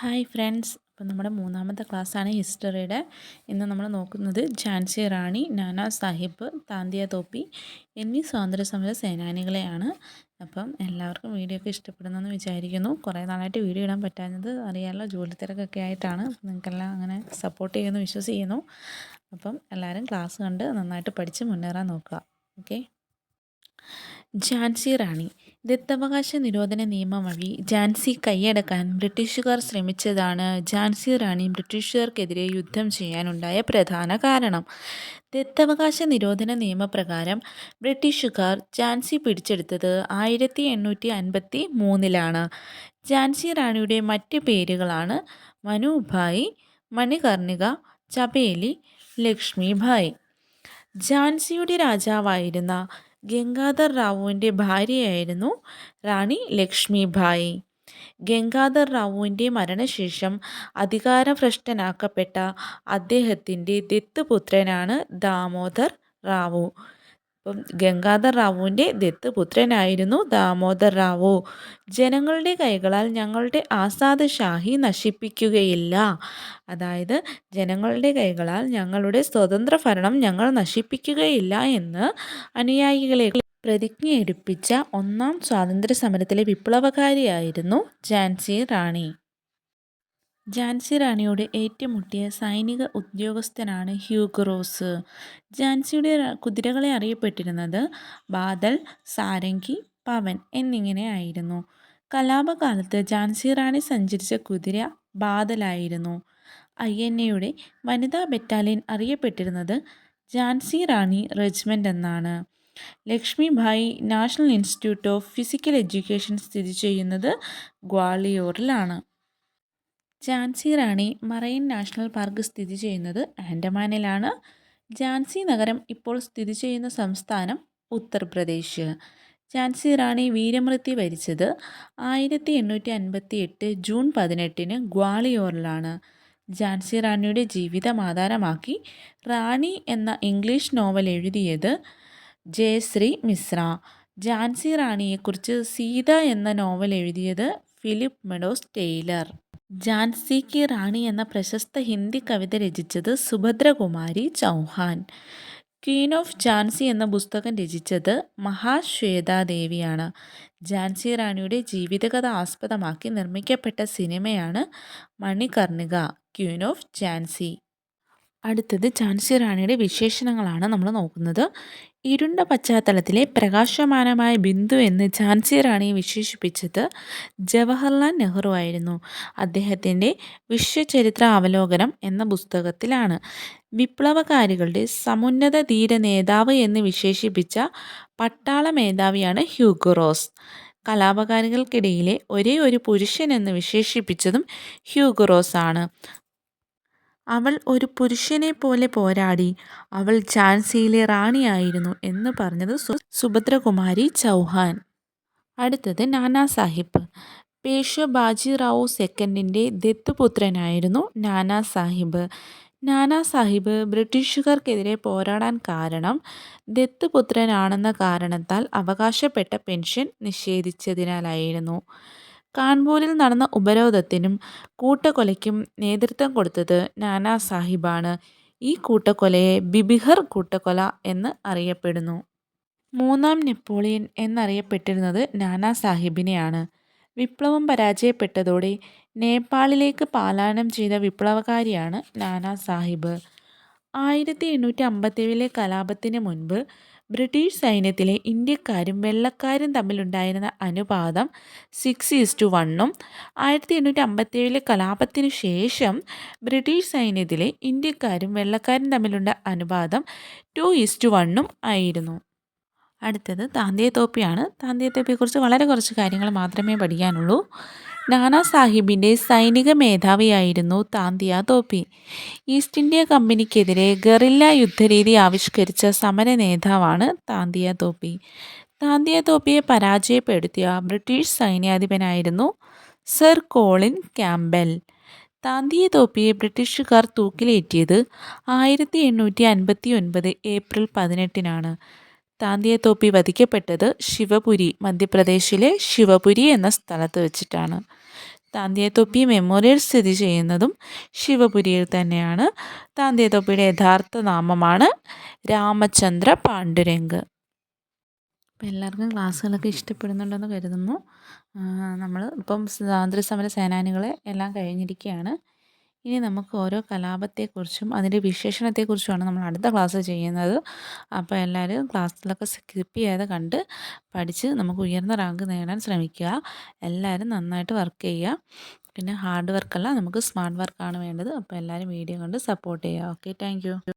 Hi friends, അപ്പോൾ നമ്മുടെ മൂന്നാമത്തെ ക്ലാസ്സാണ് ഹിസ്റ്ററിയുടെ. ഇന്ന് നമ്മൾ നോക്കുന്നത് ഝാൻസി റാണി, നാനാ സാഹിബ്, താന്തിയ തോപ്പി എന്നീ സ്വാതന്ത്ര്യ സമര സേനാനികളെയാണ്. അപ്പം എല്ലാവർക്കും വീഡിയോ ഒക്കെ ഇഷ്ടപ്പെടുന്നെന്ന് വിചാരിക്കുന്നു. കുറേ നാളായിട്ട് വീഡിയോ ഇടാൻ പറ്റാഞ്ഞത് അറിയാമല്ലോ, ജോലി തിരക്കൊക്കെ ആയിട്ടാണ്. നിങ്ങൾക്കെല്ലാം അങ്ങനെ സപ്പോർട്ട് ചെയ്യുമെന്ന് വിശ്വസിക്കുന്നു. അപ്പം എല്ലാവരും ക്ലാസ് കണ്ട് നന്നായിട്ട് പഠിച്ച് മുന്നേറാൻ നോക്കുക. ഓക്കെ. ഝാൻസി റാണി. ദത്തവകാശ നിരോധന നിയമം വഴി ഝാൻസി കൈയടക്കാൻ ബ്രിട്ടീഷുകാർ ശ്രമിച്ചതാണ് ഝാൻസി റാണി ബ്രിട്ടീഷുകാർക്കെതിരെ യുദ്ധം ചെയ്യാനുണ്ടായ പ്രധാന കാരണം. ദത്തവകാശ നിരോധന നിയമപ്രകാരം ബ്രിട്ടീഷുകാർ ഝാൻസി പിടിച്ചെടുത്തത് 1853 ഝാൻസി റാണിയുടെ മറ്റ് പേരുകളാണ് മനുഭായ്, മണികർണിക, ചബേലി, ലക്ഷ്മിഭായ്. ഝാൻസിയുടെ രാജാവായിരുന്ന ഗംഗാധർ റാവുവിൻ്റെ ഭാര്യയായിരുന്നു റാണി ലക്ഷ്മിഭായ്. ഗംഗാധർ റാവുവിൻ്റെ മരണശേഷം അധികാരഭ്രഷ്ടനാക്കപ്പെട്ട അദ്ദേഹത്തിൻ്റെ ദത്തുപുത്രനാണ് ദാമോദർ റാവു. അപ്പം ഗംഗാധർ റാവുവിൻ്റെ ദത്തുപുത്രനായിരുന്നു ദാമോദർ റാവു. ജനങ്ങളുടെ കൈകളാൽ ഞങ്ങളുടെ ആസാദ് ഷാഹി നശിപ്പിക്കുകയില്ല, അതായത് ജനങ്ങളുടെ കൈകളാൽ ഞങ്ങളുടെ സ്വതന്ത്ര ഭരണം ഞങ്ങൾ നശിപ്പിക്കുകയില്ല എന്ന് അനുയായികളെ പ്രതിജ്ഞയെടുപ്പിച്ച ഒന്നാം സ്വാതന്ത്ര്യ സമരത്തിലെ വിപ്ലവകാരിയായിരുന്നു ഝാൻസി റാണി. ഝാൻസി റാണിയോട് ഏറ്റുമുട്ടിയ സൈനിക ഉദ്യോഗസ്ഥനാണ് ഹ്യൂഗ് റോസ്. ഝാൻസിയുടെ കുതിരകളെ അറിയപ്പെട്ടിരുന്നത് ബാദൽ, സാരംഗി, പവൻ എന്നിങ്ങനെയായിരുന്നു. കലാപകാലത്ത് ഝാൻസി റാണി സഞ്ചരിച്ച കുതിര ബാദലായിരുന്നു. INA വനിതാ ബറ്റാലിയൻ അറിയപ്പെട്ടിരുന്നത് ഝാൻസി റാണി റെജിമെൻ്റ് എന്നാണ്. Lakshmibai national institute of physical education സ്ഥിതി ചെയ്യുന്നത് ഗ്വാളിയോറിലാണ്. ഝാൻസി റാണി മറൈൻ നാഷണൽ പാർക്ക് സ്ഥിതി ചെയ്യുന്നത് ആൻഡമാനിലാണ്. ഝാൻസി നഗരം ഇപ്പോൾ സ്ഥിതി ചെയ്യുന്ന സംസ്ഥാനം ഉത്തർപ്രദേശ്. ഝാൻസി റാണി വീരമൃത്യു വരിച്ചത് 1858 ജൂൺ 18 ഗ്വാളിയോറിലാണ്. ഝാൻസി റാണിയുടെ ജീവിതം ആധാരമാക്കി റാണി എന്ന ഇംഗ്ലീഷ് നോവൽ എഴുതിയത് ജയശ്രീ മിശ്ര. ഝാൻസി റാണിയെക്കുറിച്ച് സീത എന്ന നോവൽ എഴുതിയത് ഫിലിപ്പ് മെഡോസ് ടെയ്ലർ. ഝാൻസി കി റാണി എന്ന പ്രശസ്ത ഹിന്ദി കവിത രചിച്ചത് സുഭദ്രകുമാരി ചൗഹാൻ. ക്വീൻ ഓഫ് ഝാൻസി എന്ന പുസ്തകം രചിച്ചത് മഹാശ്വേതാ ദേവിയാണ്. ഝാൻസി റാണിയുടെ ജീവിതകഥ ആസ്പദമാക്കി നിർമ്മിക്കപ്പെട്ട സിനിമയാണ് മണികർണിക, ക്വീൻ ഓഫ് ഝാൻസി. അടുത്തത് ഝാൻസി റാണിയുടെ വിശേഷണങ്ങളാണ് നമ്മൾ നോക്കുന്നത്. ഇരുണ്ട പശ്ചാത്തലത്തിലെ പ്രകാശമാനമായ ബിന്ദു എന്ന് ഝാൻസി റാണിയെ വിശേഷിപ്പിച്ചത് ജവഹർലാൽ നെഹ്റു ആയിരുന്നു. അദ്ദേഹത്തിൻ്റെ വിശ്വചരിത്ര അവലോകനം എന്ന പുസ്തകത്തിലാണ്. വിപ്ലവകാരികളുടെ സമുന്നത ധീര നേതാവ് എന്ന് വിശേഷിപ്പിച്ച പട്ടാള മേധാവിയാണ് ഹ്യൂഗ് റോസ്. കലാപകാരികൾക്കിടയിലെ ഒരേ ഒരു പുരുഷൻ എന്ന് വിശേഷിപ്പിച്ചതും ഹ്യൂഗ് റോസ് ആണ്. അവൾ ഒരു പുരുഷനെ പോലെ പോരാടി, അവൾ ഝാൻസിയിലെ റാണിയായിരുന്നു എന്ന് പറഞ്ഞത് സുഭദ്രകുമാരി ചൗഹാൻ. അടുത്തത് നാനാ സാഹിബ്. പേഷ്വ ബാജിറാവു സെക്കൻഡിൻ്റെ ദത്തുപുത്രനായിരുന്നു നാനാ സാഹിബ്. നാനാ സാഹിബ് ബ്രിട്ടീഷുകാർക്കെതിരെ പോരാടാൻ കാരണം ദത്തുപുത്രനാണെന്ന കാരണത്താൽ അവകാശപ്പെട്ട പെൻഷൻ നിഷേധിച്ചതിനാലായിരുന്നു. കാൺപൂരിൽ നടന്ന ഉപരോധത്തിനും കൂട്ടക്കൊലയ്ക്കും നേതൃത്വം കൊടുത്തത് നാനാ സാഹിബാണ്. ഈ കൂട്ടക്കൊലയെ ബിബിഹർ കൂട്ടക്കൊല എന്ന് അറിയപ്പെടുന്നു. മൂന്നാം നെപ്പോളിയൻ എന്നറിയപ്പെട്ടിരുന്നത് നാനാ സാഹിബിനെയാണ്. വിപ്ലവം പരാജയപ്പെട്ടതോടെ നേപ്പാളിലേക്ക് പലായനം ചെയ്ത വിപ്ലവകാരിയാണ് നാനാ സാഹിബ്. 1857 കലാപത്തിന് മുൻപ് ബ്രിട്ടീഷ് സൈന്യത്തിലെ ഇന്ത്യക്കാരും വെള്ളക്കാരും തമ്മിലുണ്ടായിരുന്ന അനുപാതം 6:1 1857 കലാപത്തിനു ശേഷം ബ്രിട്ടീഷ് സൈന്യത്തിലെ ഇന്ത്യക്കാരും വെള്ളക്കാരും തമ്മിലുള്ള അനുപാതം 2:1 ആയിരുന്നു. അടുത്തത് താന്തിയ തോപ്പിയാണ്. താന്തിയ തോപ്പിയെക്കുറിച്ച് വളരെ കുറച്ച് കാര്യങ്ങൾ മാത്രമേ പഠിക്കാനുള്ളൂ. നാനാ സാഹിബിൻ്റെ സൈനിക മേധാവിയായിരുന്നു Tantia Tope. East India കമ്പനിക്കെതിരെ guerrilla യുദ്ധരീതി ആവിഷ്കരിച്ച സമര നേതാവാണ് താന്തിയ തോപ്പി. താന്തിയ തോപ്പിയെ പരാജയപ്പെടുത്തിയ ബ്രിട്ടീഷ് സൈന്യാധിപനായിരുന്നു സർ കോളിൻ ക്യാംബെൽ. താന്തിയ തോപ്പിയെ ബ്രിട്ടീഷുകാർ തൂക്കിലേറ്റിയത് 1859 ഏപ്രിൽ 18 താന്തിയ തോപ്പി വധിക്കപ്പെട്ടത് ശിവപുരി, മധ്യപ്രദേശിലെ ശിവപുരി എന്ന സ്ഥലത്ത് വെച്ചിട്ടാണ്. താന്തിയത്തൊപ്പി മെമ്മോറിയൽ സ്ഥിതി ചെയ്യുന്നതും ശിവപുരിയിൽ തന്നെയാണ്. താന്തിയത്തൊപ്പിയുടെ യഥാർത്ഥ നാമമാണ് രാമചന്ദ്ര പാണ്ഡുരംഗ്. അപ്പോൾ എല്ലാവർക്കും ക്ലാസ്സുകളൊക്കെ ഇഷ്ടപ്പെടുന്നുണ്ടെന്ന് കരുതുന്നു. നമ്മൾ ഇപ്പം സ്വാതന്ത്ര്യ സമര സേനാനികളെ എല്ലാം കഴിഞ്ഞിരിക്കുകയാണ്. ഇനി നമുക്ക് ഓരോ കലാപത്തെക്കുറിച്ചും അതിൻ്റെ വിശേഷണത്തെക്കുറിച്ചുമാണ് നമ്മൾ അടുത്ത ക്ലാസ് ചെയ്യുന്നത്. അപ്പോൾ എല്ലാവരും ക്ലാസ്സിലൊക്കെ സ്കിപ്പ് ചെയ്യാതെ കണ്ട് പഠിച്ച് നമുക്ക് ഉയർന്ന റാങ്ക് നേടാൻ ശ്രമിക്കുക. എല്ലാവരും നന്നായിട്ട് വർക്ക് ചെയ്യുക. പിന്നെ ഹാർഡ് വർക്കല്ല, നമുക്ക് സ്മാർട്ട് വർക്കാണ് വേണ്ടത്. അപ്പോൾ എല്ലാവരും വീഡിയോ കണ്ട് സപ്പോർട്ട് ചെയ്യുക. Okay, thank you.